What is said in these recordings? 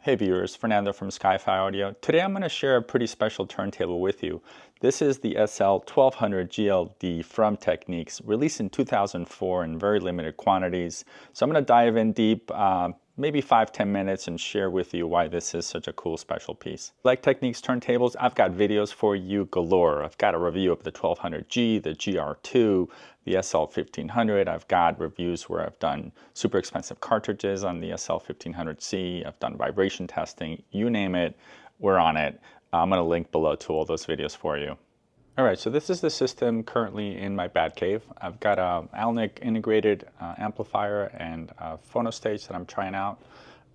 Hey viewers, Fernando from SkyFi Audio. Today I'm going to share a pretty special turntable with you. This is the SL1200GLD from Technics, released in 2004 in very limited quantities. So I'm going to dive in deep, maybe 5-10 minutes, and share with you why this is such a cool special piece. Like Technics turntables, I've got videos for you galore. I've got a review of the 1200G, the GR2, the SL1500. I've got reviews where I've done super expensive cartridges on the SL1500C. I've done vibration testing. You name it, we're on it. I'm going to link below to all those videos for you. All right, so this is the system currently in my bat cave. I've got a Alnic integrated amplifier and a phono stage that I'm trying out.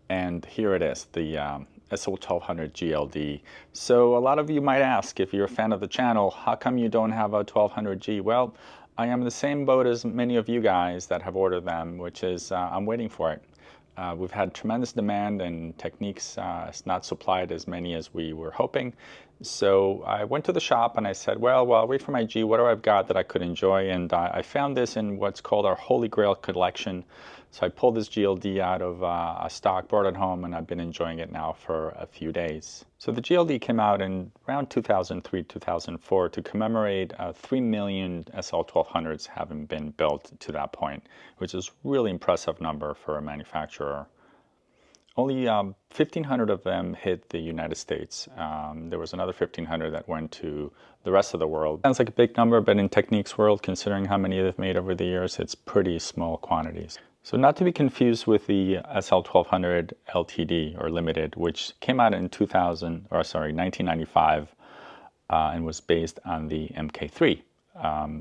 And here it is, the SL1200GLD. So a lot of you might ask, if you're a fan of the channel, how come you don't have a 1200G? Well, I am in the same boat as many of you guys that have ordered them, which is I'm waiting for it. We've had tremendous demand, and Technics has not supplied as many as we were hoping. So I went to the shop and I said, well, while I wait for my G, what do I've got that I could enjoy? And I found this in what's called our Holy Grail collection. So I pulled this GLD out of a stock, brought it home, and I've been enjoying it now for a few days. So the GLD came out in around 2003, 2004 to commemorate 3 million SL1200s having been built to that point, which is a really impressive number for a manufacturer. Only 1,500 of them hit the United States. There was another 1,500 that went to the rest of the world. Sounds like a big number, but in Technics world, considering how many they've made over the years, it's pretty small quantities. So not to be confused with the SL1200 LTD or Limited, which came out in 1995 and was based on the MK3.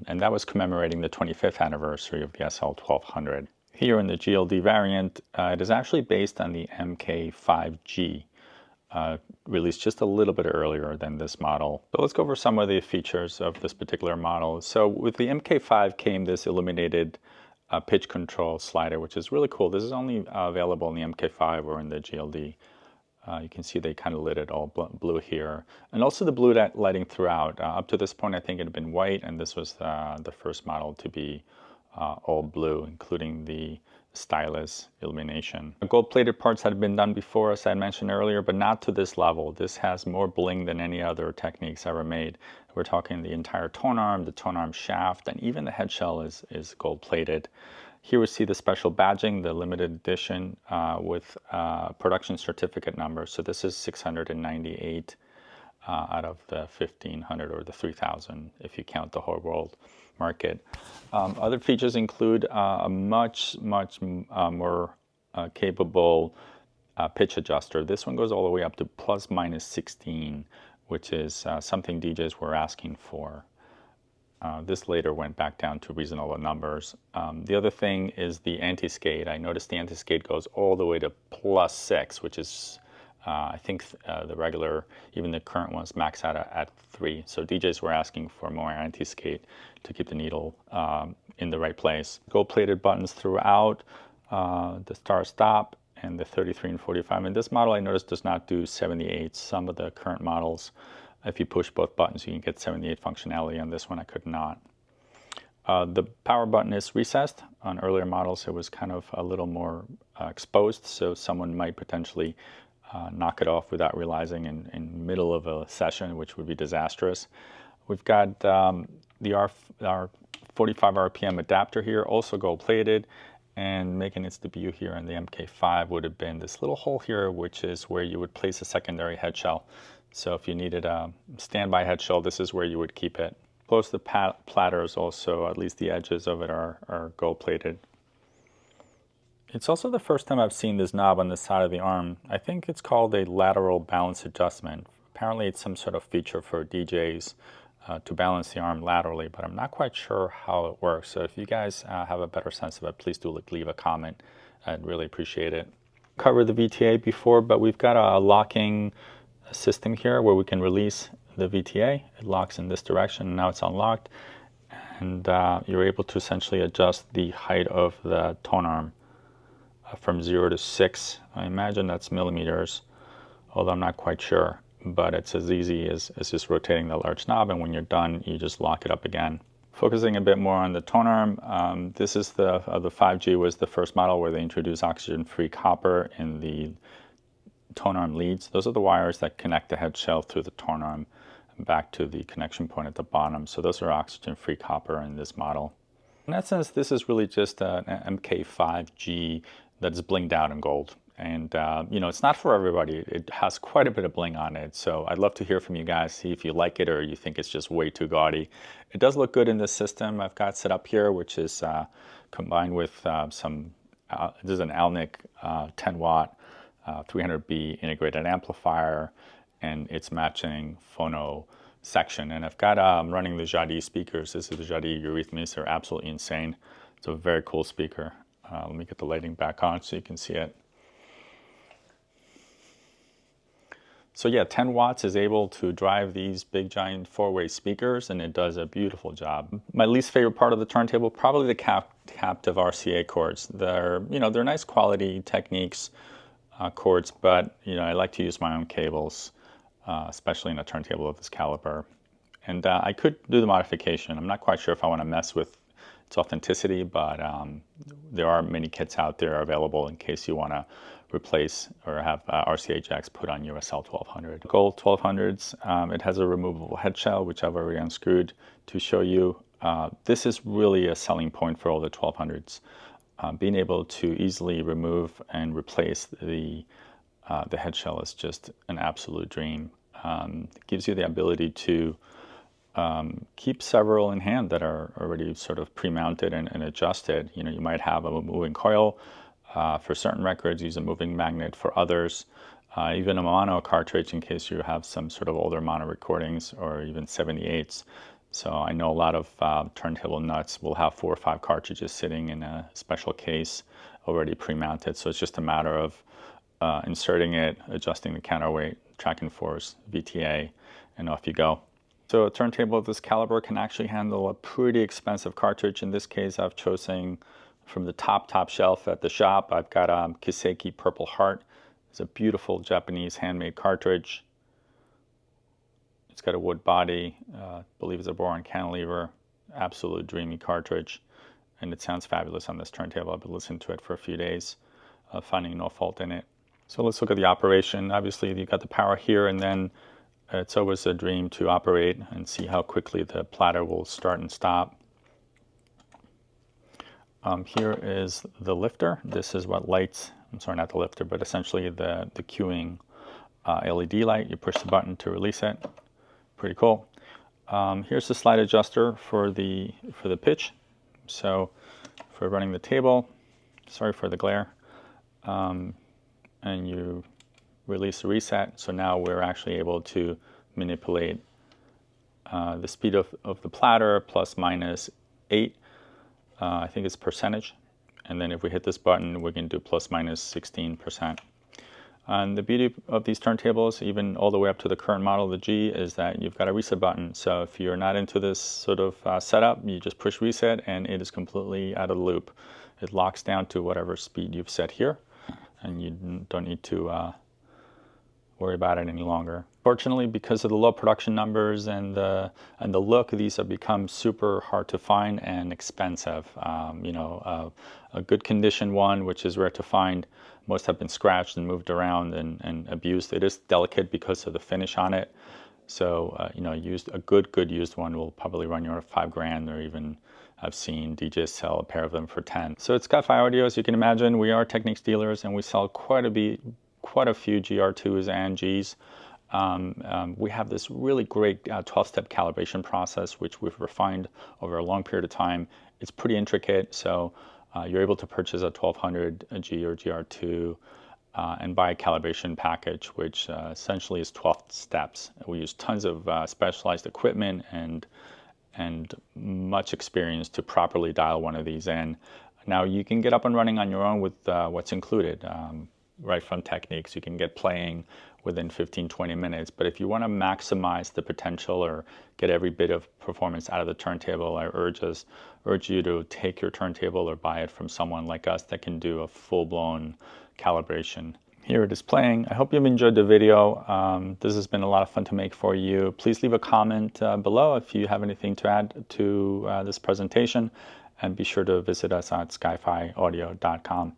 And that was commemorating the 25th anniversary of the SL1200. Here in the GLD variant, it is actually based on the MK5G, released just a little bit earlier than this model. So let's go over some of the features of this particular model. So with the MK5 came this illuminated pitch control slider, which is really cool. This is only available in the MK5 or in the GLD. You can see they kind of lit it all blue here. And also the blue lighting throughout. Up to this point, I think it had been white, and this was the first model to be all blue, including the stylus illumination. Gold-plated parts had been done before, as I mentioned earlier, but not to this level. This has more bling than any other Technics ever made. We're talking the entire tone arm, the tone arm shaft, and even the head shell is gold-plated. Here we see the special badging, the limited edition with production certificate number. So this is 698 out of the 1,500 or the 3,000 if you count the whole world market. Other features include a much more capable pitch adjuster. This one goes all the way up to ±16, which is something DJs were asking for. This later went back down to reasonable numbers. The other thing is the anti-skate. I noticed the anti-skate goes all the way to +6, which is I think the regular, even the current ones, max out at 3. So DJs were asking for more anti-skate to keep the needle in the right place. Gold-plated buttons throughout, the start-stop, and the 33 and 45. And this model I noticed does not do 78. Some of the current models, if you push both buttons, you can get 78 functionality. On this one, I could not. The power button is recessed. On earlier models, it was kind of a little more exposed, so someone might potentially knock it off without realizing in middle of a session, which would be disastrous. We've got the our 45 RPM adapter here, also gold-plated, and making its debut here in the MK5 would have been this little hole here, which is where you would place a secondary head shell. So if you needed a standby head shell, this is where you would keep it. Close to the platters also, at least the edges of it are gold-plated. It's also the first time I've seen this knob on the side of the arm. I think it's called a lateral balance adjustment. Apparently it's some sort of feature for DJs to balance the arm laterally, but I'm not quite sure how it works. So if you guys have a better sense of it, please do leave a comment. I'd really appreciate it. Covered the VTA before, but we've got a locking system here where we can release the VTA. It locks in this direction, and now it's unlocked. And you're able to essentially adjust the height of the tone arm from 0 to 6. I imagine that's millimeters, although I'm not quite sure. But it's as easy as just rotating the large knob, and when you're done, you just lock it up again. Focusing a bit more on the tone arm, this is the 5G was the first model where they introduced oxygen-free copper in the tone arm leads. Those are the wires that connect the head shell through the tone arm and back to the connection point at the bottom. So those are oxygen-free copper in this model. In that sense, this is really just an MK5G that's blinged out in gold. And, you know, it's not for everybody. It has quite a bit of bling on it. So I'd love to hear from you guys, see if you like it or you think it's just way too gaudy. It does look good in this system I've got set up here, which is combined with this is an Alnic 10 watt 300B integrated amplifier, and it's matching phono section. And I've got running the Jadi speakers. This is the Jadi Eurythmics. They're absolutely insane. It's a very cool speaker. Let me get the lighting back on so you can see it. So yeah, 10 watts is able to drive these big giant four-way speakers, and it does a beautiful job. My least favorite part of the turntable, probably the captive RCA cords. They're, you know, they're nice quality Technics cords, but you know, I like to use my own cables, especially in a turntable of this caliber. And I could do the modification. I'm not quite sure if I want to mess with its authenticity, but there are many kits out there available in case you want to replace or have RCA jacks put on your SL1200. Gold 1200s, it has a removable head shell, which I've already unscrewed to show you. This is really a selling point for all the 1200s. Being able to easily remove and replace the head shell is just an absolute dream. It gives you the ability to keep several in hand that are already sort of pre-mounted and adjusted. You know, you might have a moving coil for certain records, use a moving magnet for others, even a mono cartridge in case you have some sort of older mono recordings or even 78s. So I know a lot of turntable nuts will have 4 or 5 cartridges sitting in a special case already pre-mounted. So it's just a matter of inserting it, adjusting the counterweight, track and force, VTA, and off you go. So a turntable of this caliber can actually handle a pretty expensive cartridge. In this case, I've chosen from the top shelf at the shop. I've got a Kiseki Purple Heart. It's a beautiful Japanese handmade cartridge. It's got a wood body, I believe it's a boron cantilever, absolute dreamy cartridge, and it sounds fabulous on this turntable. I've been listening to it for a few days, finding no fault in it. So let's look at the operation. Obviously, you've got the power here, and then it's always a dream to operate and see how quickly the platter will start and stop. Here is the lifter. This is what lights, I'm sorry, not the lifter, but essentially the queuing LED light. You push the button to release it. Pretty cool. Here's the slide adjuster for the pitch. So for running the table, sorry for the glare, and you release the reset. So now we're actually able to manipulate the speed of the platter plus minus 8. I think it's percentage. And then if we hit this button, we can do plus minus 16%. And the beauty of these turntables, even all the way up to the current model, the G, is that you've got a reset button. So if you're not into this sort of setup, you just push reset and it is completely out of the loop. It locks down to whatever speed you've set here, and you don't need to worry about it any longer. Fortunately, because of the low production numbers and the look, these have become super hard to find and expensive. You know, a good condition one, which is rare to find, most have been scratched and moved around and abused. It is delicate because of the finish on it. So, you know, a good used one will probably run you $5 grand, or even I've seen DJs sell a pair of them for 10. So at SkyFi Audio, as you can imagine, we are Technics dealers, and we sell quite a few GR2s and Gs. We have this really great 12-step calibration process, which we've refined over a long period of time. It's pretty intricate, so you're able to purchase a 1200 G or GR2 and buy a calibration package, which essentially is 12 steps. We use tons of specialized equipment and much experience to properly dial one of these in. Now you can get up and running on your own with what's included. Right from Technics, you can get playing within 15-20 minutes. But if you want to maximize the potential or get every bit of performance out of the turntable, I urge you to take your turntable or buy it from someone like us that can do a full-blown calibration. Here it is playing. I hope you've enjoyed the video. This has been a lot of fun to make for you. Please leave a comment below if you have anything to add to this presentation, and be sure to visit us at skyfiaudio.com.